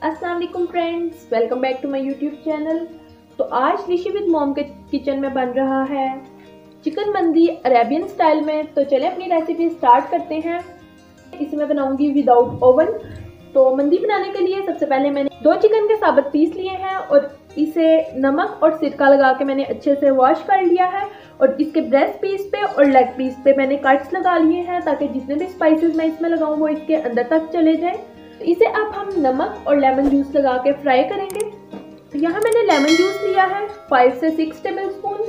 अस्सलाम वालेकुम friends, welcome back to my YouTube channel. तो आज ऋषि विद मॉम के किचन में बन रहा है चिकन मंदी अरेबियन स्टाइल में। तो चलें अपनी रेसिपी स्टार्ट करते हैं। इसे मैं बनाऊंगी विदाउट ओवन। तो मंदी बनाने के लिए सबसे पहले मैंने 2 चिकन के साबुत पीस लिए हैं और इसे नमक और सिरका लगा के मैंने अच्छे से वॉश कर लिया है। और इसके ब्रेस्ट पीस पे और लेग पीस पे मैंने कट्स लगा लिए हैं ताकि जितने भी स्पाइसेस मैं इसमें लगाऊं वो इसके अंदर तक चले जाएं। इसे अब हम नमक और लेमन जूस लगा के फ्राई करेंगे। तो यहाँ मैंने लेमन जूस लिया है 5 से 6 टेबल स्पून।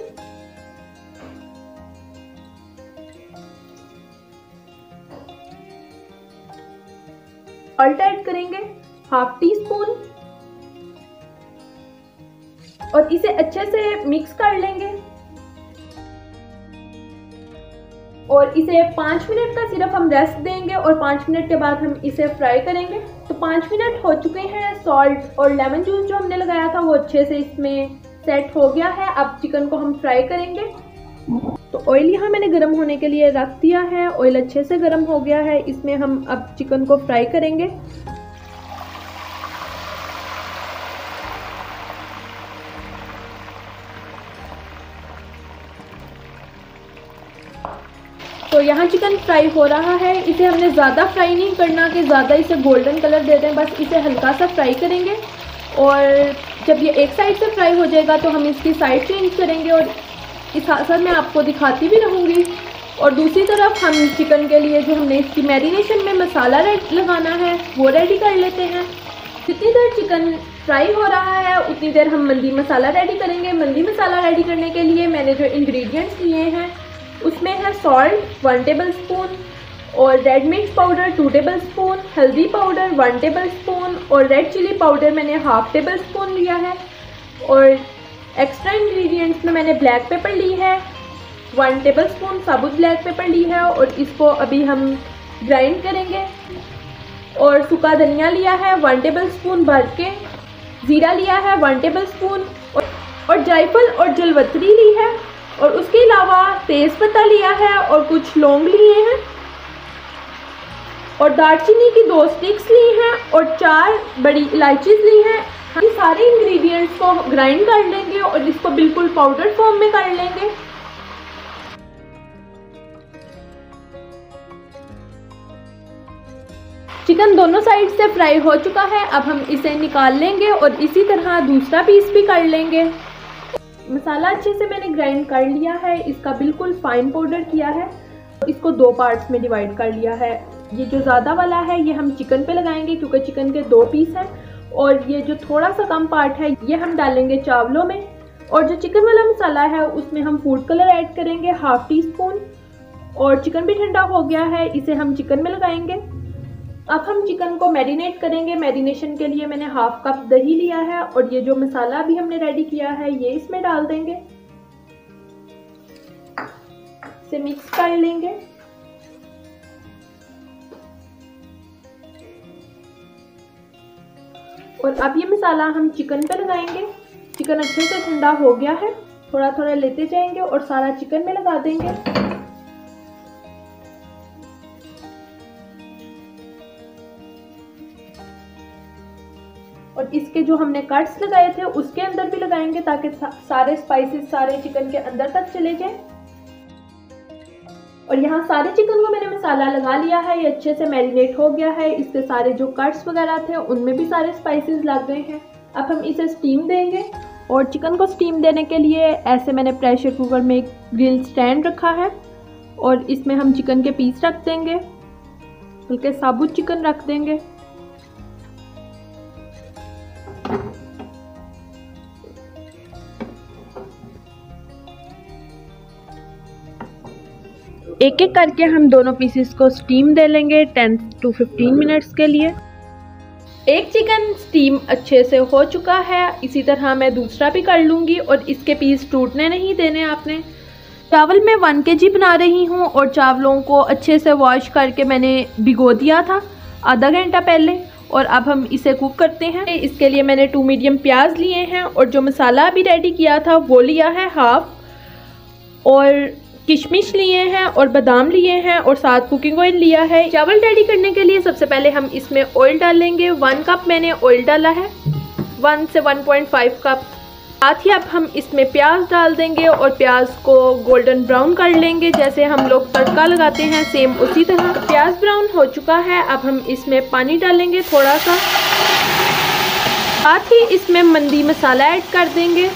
सॉल्ट ऐड करेंगे ½ टी स्पून और इसे अच्छे से मिक्स कर लेंगे। और इसे 5 मिनट का सिर्फ हम रेस्ट देंगे और 5 मिनट के बाद हम इसे फ्राई करेंगे। तो 5 मिनट हो चुके हैं। सॉल्ट और लेमन जूस जो हमने लगाया था वो अच्छे से इसमें सेट हो गया है। अब चिकन को हम फ्राई करेंगे। तो ऑयल यहाँ मैंने गर्म होने के लिए रख दिया है। ऑयल अच्छे से गर्म हो गया है। इसमें हम अब चिकन को फ्राई करेंगे। तो यहाँ चिकन फ्राई हो रहा है। इसे हमने ज़्यादा फ्राई नहीं करना कि ज़्यादा इसे गोल्डन कलर दे दें, बस इसे हल्का सा फ्राई करेंगे। और जब ये एक साइड से फ्राई हो जाएगा तो हम इसकी साइड चेंज करेंगे और इस हाथ में आपको दिखाती भी रहूँगी। और दूसरी तरफ हम चिकन के लिए जो हमने इसकी मैरिनेशन में मसाला लगाना है वो रेडी कर लेते हैं। जितनी देर चिकन फ्राई हो रहा है उतनी देर हम मंदी मसाला रेडी करेंगे। मंदी मसाला रेडी करने के लिए मैंने जो इंग्रेडिएंट्स लिए हैं उसमें है सॉल्ट 1 टेबल स्पून और रेड मिर्च पाउडर 2 टेबल स्पून, हल्दी पाउडर 1 टेबल स्पून और रेड चिली पाउडर मैंने ½ टेबल स्पून लिया है। और एक्स्ट्रा इंग्रेडिएंट्स में मैंने ब्लैक पेपर ली है 1 टेबल स्पून साबुत ब्लैक पेपर ली है और इसको अभी हम ग्राइंड करेंगे। और सूखा धनिया लिया है 1 टेबल स्पून भर के, ज़ीरा लिया है 1 टेबल स्पून और जायफल और जलवत्री ली है। और उसके अलावा तेज पत्ता लिया है और कुछ लौंग लिए हैं और दालचीनी की 2 स्टिक्स ली हैं और 4 बड़ी इलायची ली हैं। हम सारे इंग्रेडिएंट्स को ग्राइंड कर लेंगे और इसको बिल्कुल पाउडर फॉर्म में कर लेंगे। चिकन दोनों साइड से फ्राई हो चुका है। अब हम इसे निकाल लेंगे और इसी तरह दूसरा पीस भी कर लेंगे। मसाला अच्छे से मैंने ग्राइंड कर लिया है, इसका बिल्कुल फाइन पाउडर किया है। इसको 2 पार्ट्स में डिवाइड कर लिया है। ये जो ज़्यादा वाला है ये हम चिकन पे लगाएंगे क्योंकि चिकन के 2 पीस हैं। और ये जो थोड़ा सा कम पार्ट है ये हम डालेंगे चावलों में। और जो चिकन वाला मसाला है उसमें हम फूड कलर ऐड करेंगे ½ टी स्पून। और चिकन भी ठंडा हो गया है, इसे हम चिकन में लगाएंगे। अब हम चिकन को मैरिनेट करेंगे। मैरिनेशन के लिए मैंने ½ कप दही लिया है और ये जो मसाला अभी हमने रेडी किया है ये इसमें डाल देंगे। इसे मिक्स कर लेंगे। और अब ये मसाला हम चिकन पे लगाएंगे। चिकन अच्छे से ठंडा हो गया है, थोड़ा थोड़ा लेते जाएंगे और सारा चिकन में लगा देंगे। और इसके जो हमने कट्स लगाए थे उसके अंदर भी लगाएंगे ताकि सारे स्पाइसेस सारे चिकन के अंदर तक चले जाएं। और यहाँ सारे चिकन को मैंने मसाला लगा लिया है, ये अच्छे से मैरिनेट हो गया है। इसके सारे जो कट्स वगैरह थे उनमें भी सारे स्पाइसेस लग गए हैं। अब हम इसे स्टीम देंगे। और चिकन को स्टीम देने के लिए ऐसे मैंने प्रेशर कुकर में एक ग्रिल स्टैंड रखा है और इसमें हम चिकन के पीस रख देंगे, बल्कि साबुत चिकन रख देंगे। एक एक करके हम दोनों पीसेस को स्टीम दे लेंगे 10 to 15 मिनट्स के लिए। एक चिकन स्टीम अच्छे से हो चुका है। इसी तरह मैं दूसरा भी कर लूँगी और इसके पीस टूटने नहीं देने आपने। चावल मैं 1 kg बना रही हूँ और चावलों को अच्छे से वॉश करके मैंने भिगो दिया था आधा घंटा पहले। और अब हम इसे कुक करते हैं। इसके लिए मैंने 2 मीडियम प्याज लिए हैं और जो मसाला अभी रेडी किया था वो लिया है ½ और किशमिश लिए हैं और बादाम लिए हैं और साथ कुकिंग ऑयल लिया है। चावल रेडी करने के लिए सबसे पहले हम इसमें ऑयल डालेंगे। 1 कप मैंने ऑयल डाला है, 1 से 1.5 कप। साथ ही अब हम इसमें प्याज डाल देंगे और प्याज को गोल्डन ब्राउन कर लेंगे, जैसे हम लोग तड़का लगाते हैं सेम उसी तरह। प्याज ब्राउन हो चुका है, अब हम इसमें पानी डालेंगे थोड़ा सा। साथ ही इसमें मंदी मसाला ऐड कर देंगे।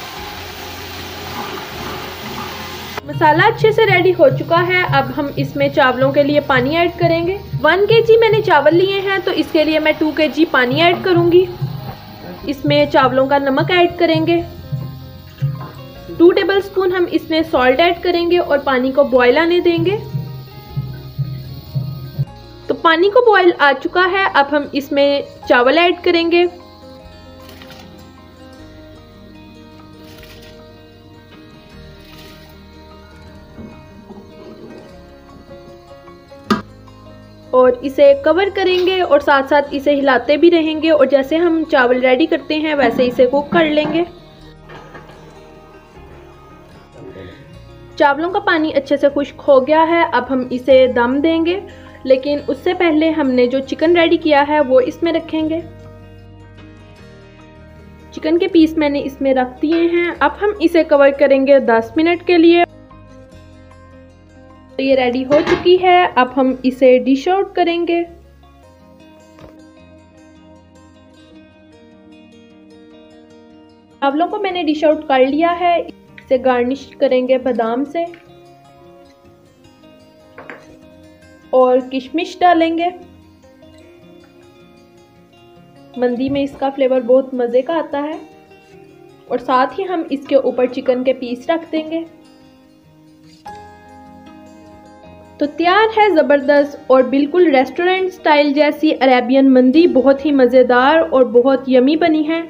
मसाला अच्छे से रेडी हो चुका है, अब हम इसमें चावलों के लिए पानी ऐड करेंगे। 1 kg मैंने चावल लिए हैं तो इसके लिए मैं 2 kg पानी ऐड करूँगी। इसमें चावलों का नमक ऐड करेंगे, 2 टेबलस्पून हम इसमें सॉल्ट ऐड करेंगे और पानी को बॉयल आने देंगे। तो पानी को बॉयल आ चुका है, अब हम इसमें चावल ऐड करेंगे। और इसे कवर करेंगे और साथ साथ इसे हिलाते भी रहेंगे और जैसे हम चावल रेडी करते हैं वैसे इसे कुक कर लेंगे। चावलों का पानी अच्छे से खुश्क हो गया है, अब हम इसे दम देंगे, लेकिन उससे पहले हमने जो चिकन रेडी किया है वो इसमें रखेंगे। चिकन के पीस मैंने इसमें रख दिए हैं, अब हम इसे कवर करेंगे 10 मिनट के लिए। तो ये रेडी हो चुकी है, अब हम इसे डिश आउट करेंगे। चावलों को मैंने डिश आउट कर लिया है, इसे गार्निश करेंगे बादाम से और किशमिश डालेंगे। मंदी में इसका फ्लेवर बहुत मज़े का आता है और साथ ही हम इसके ऊपर चिकन के पीस रख देंगे। तो तैयार है ज़बरदस्त और बिल्कुल रेस्टोरेंट स्टाइल जैसी अरेबियन मंदी। बहुत ही मज़ेदार और बहुत यमी बनी है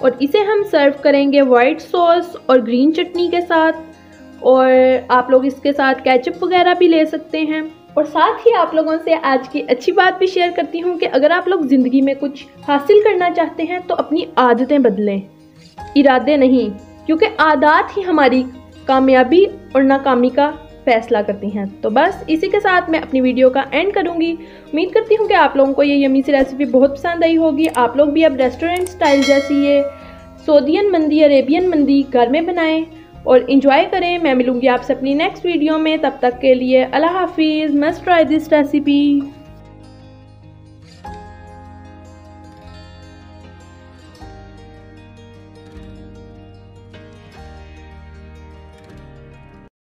और इसे हम सर्व करेंगे वाइट सॉस और ग्रीन चटनी के साथ। और आप लोग इसके साथ केचप वगैरह भी ले सकते हैं। और साथ ही आप लोगों से आज की अच्छी बात भी शेयर करती हूँ कि अगर आप लोग ज़िंदगी में कुछ हासिल करना चाहते हैं तो अपनी आदतें बदलें, इरादे नहीं, क्योंकि आदत ही हमारी कामयाबी और नाकामी का फैसला करती हैं। तो बस इसी के साथ मैं अपनी वीडियो का एंड करूंगी। उम्मीद करती हूँ कि आप लोगों को ये यमी सी रेसिपी बहुत पसंद आई होगी। आप लोग भी अब रेस्टोरेंट स्टाइल जैसी ये सऊदीयन मंदी, अरेबियन मंदी घर में बनाएं और इंजॉय करें। मैं मिलूंगी आपसे अपनी नेक्स्ट वीडियो में, तब तक के लिए अल्लाह हाफिज़। Must try this recipe.